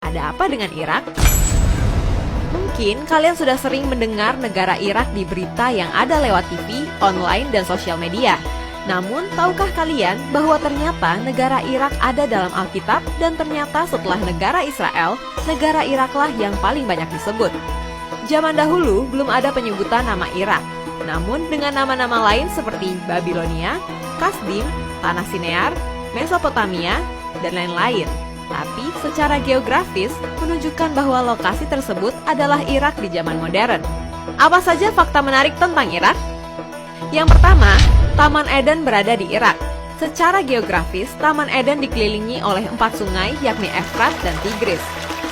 ada apa dengan Irak? Mungkin kalian sudah sering mendengar negara Irak di berita yang ada lewat TV, online, dan sosial media. Namun, tahukah kalian bahwa ternyata negara Irak ada dalam Alkitab dan ternyata setelah negara Israel, negara Iraklah yang paling banyak disebut. Zaman dahulu belum ada penyebutan nama Irak, namun dengan nama-nama lain seperti Babilonia, Kasdim, Tanah Sinear, Mesopotamia, dan lain-lain. Tapi secara geografis menunjukkan bahwa lokasi tersebut adalah Irak di zaman modern. Apa saja fakta menarik tentang Irak? Yang pertama, Taman Eden berada di Irak. Secara geografis, Taman Eden dikelilingi oleh 4 sungai yakni Efrat dan Tigris.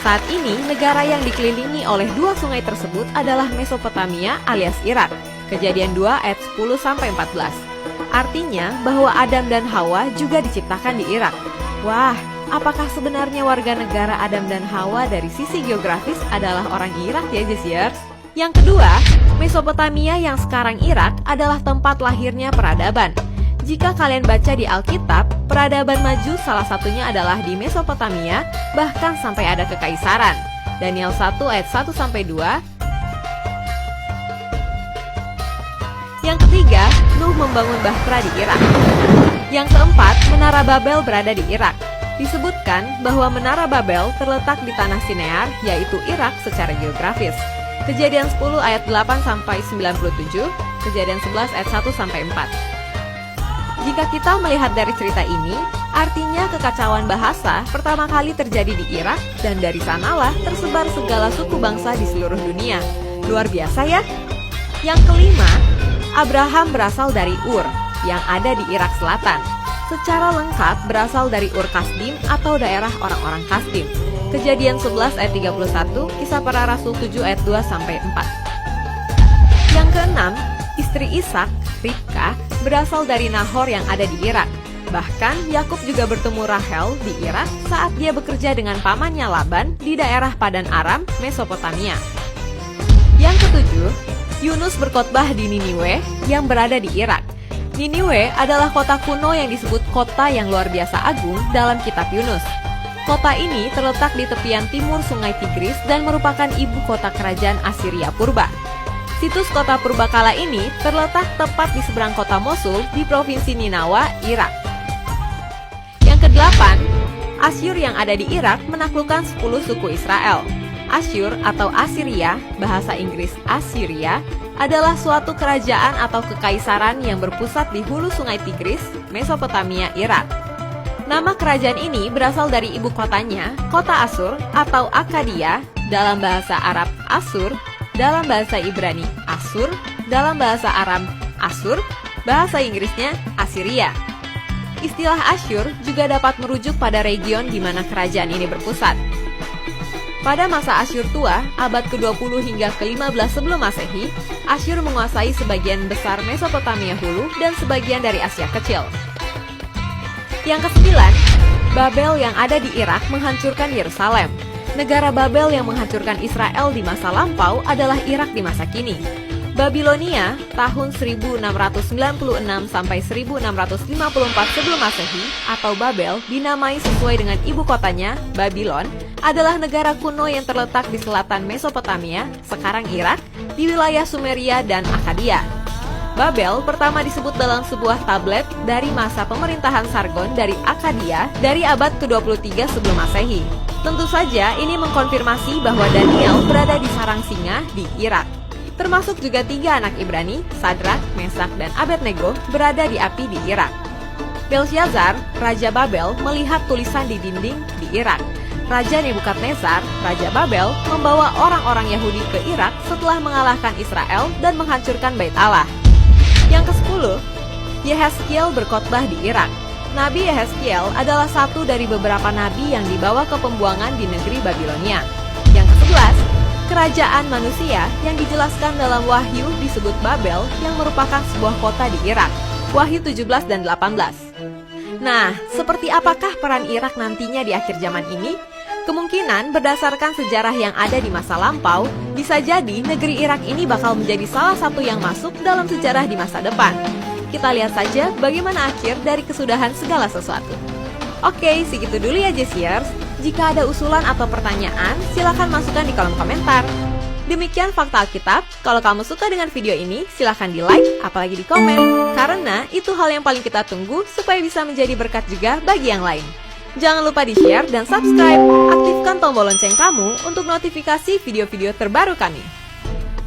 Saat ini, negara yang dikelilingi oleh 2 sungai tersebut adalah Mesopotamia alias Irak. Kejadian 2 ayat 10-14. Artinya bahwa Adam dan Hawa juga diciptakan di Irak. Wah, apakah sebenarnya warga negara Adam dan Hawa dari sisi geografis adalah orang Irak ya, Jesiers? Yang kedua, Mesopotamia yang sekarang Irak adalah tempat lahirnya peradaban. Jika kalian baca di Alkitab, peradaban maju salah satunya adalah di Mesopotamia, bahkan sampai ada kekaisaran. Daniel 1 ayat 1-2. Yang ketiga, Nuh membangun Bahtera di Irak. Yang keempat, Menara Babel berada di Irak. Disebutkan bahwa Menara Babel terletak di Tanah Sinear, yaitu Irak secara geografis. Kejadian 10 ayat 8-97, Kejadian 11 ayat 1-4. Jika kita melihat dari cerita ini, artinya kekacauan bahasa pertama kali terjadi di Irak dan dari sanalah tersebar segala suku bangsa di seluruh dunia. Luar biasa ya? Yang kelima, Abraham berasal dari Ur, yang ada di Irak Selatan. Secara lengkap berasal dari Ur Kasdim atau daerah orang-orang Kasdim. Kejadian 11 ayat 31, Kisah Para Rasul 7 ayat 2-4. Yang keenam, istri Ishak, Ribka, berasal dari Nahor yang ada di Irak. Bahkan Yakub juga bertemu Rahel di Irak saat dia bekerja dengan pamannya Laban di daerah Padan Aram, Mesopotamia. Yang ketujuh, Yunus berkhotbah di Niniwe yang berada di Irak. Niniwe adalah kota kuno yang disebut kota yang luar biasa agung dalam kitab Yunus. Kota ini terletak di tepian timur sungai Tigris dan merupakan ibu kota kerajaan Assyria purba. Situs kota purbakala ini terletak tepat di seberang kota Mosul di provinsi Ninawa, Irak. Yang kedelapan, Asyur yang ada di Irak menaklukkan 10 suku Israel. Asyur atau Assyria, bahasa Inggris Assyria, adalah suatu kerajaan atau kekaisaran yang berpusat di hulu sungai Tigris, Mesopotamia, Irak. Nama kerajaan ini berasal dari ibu kotanya, kota Asur atau Akkadia, dalam bahasa Arab Asur, dalam bahasa Ibrani Asur, dalam bahasa Aram Asur, bahasa Inggrisnya Assyria. Istilah Asyur juga dapat merujuk pada region di mana kerajaan ini berpusat. Pada masa Asyur tua, abad ke-20 hingga ke-15 sebelum Masehi, Asyur menguasai sebagian besar Mesopotamia hulu dan sebagian dari Asia Kecil. Yang kesembilan, Babel yang ada di Irak menghancurkan Yerusalem. Negara Babel yang menghancurkan Israel di masa lampau adalah Irak di masa kini. Babilonia tahun 1696 sampai 1654 sebelum Masehi atau Babel dinamai sesuai dengan ibu kotanya, Babylon, adalah negara kuno yang terletak di selatan Mesopotamia, sekarang Irak, di wilayah Sumeria dan Akkadia. Babel pertama disebut dalam sebuah tablet dari masa pemerintahan Sargon dari Akkadia dari abad ke-23 sebelum Masehi. Tentu saja ini mengkonfirmasi bahwa Daniel berada di sarang singa di Irak. Termasuk juga 3 anak Ibrani, Sadrak, Mesak, dan Abednego berada di api di Irak. Belshazzar, Raja Babel, melihat tulisan di dinding di Irak. Raja Nebukadnezar, Raja Babel, membawa orang-orang Yahudi ke Irak setelah mengalahkan Israel dan menghancurkan Bait Allah. Yang ke-10, Yehezkiel berkhotbah di Irak. Nabi Yehezkiel adalah satu dari beberapa nabi yang dibawa ke pembuangan di negeri Babilonia. Yang ke-11, kerajaan manusia yang dijelaskan dalam Wahyu disebut Babel yang merupakan sebuah kota di Irak. Wahyu 17 dan 18. Nah, seperti apakah peran Irak nantinya di akhir zaman ini? Kemungkinan berdasarkan sejarah yang ada di masa lampau, bisa jadi negeri Irak ini bakal menjadi salah satu yang masuk dalam sejarah di masa depan. Kita lihat saja bagaimana akhir dari kesudahan segala sesuatu. Oke, segitu dulu ya Jesiers. Jika ada usulan atau pertanyaan, silakan masukkan di kolom komentar. Demikian Fakta Alkitab. Kalau kamu suka dengan video ini, silakan di like, apalagi di komen. Karena itu hal yang paling kita tunggu supaya bisa menjadi berkat juga bagi yang lain. Jangan lupa di-share dan subscribe. Aktifkan tombol lonceng kamu untuk notifikasi video-video terbaru kami.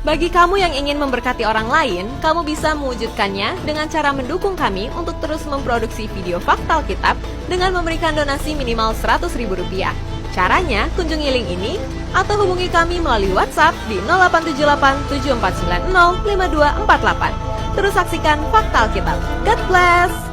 Bagi kamu yang ingin memberkati orang lain, kamu bisa mewujudkannya dengan cara mendukung kami untuk terus memproduksi video Fakta Alkitab dengan memberikan donasi minimal Rp100.000. Caranya, kunjungi link ini atau hubungi kami melalui WhatsApp di 0878 7490 5248. Terus saksikan Fakta Alkitab. God bless!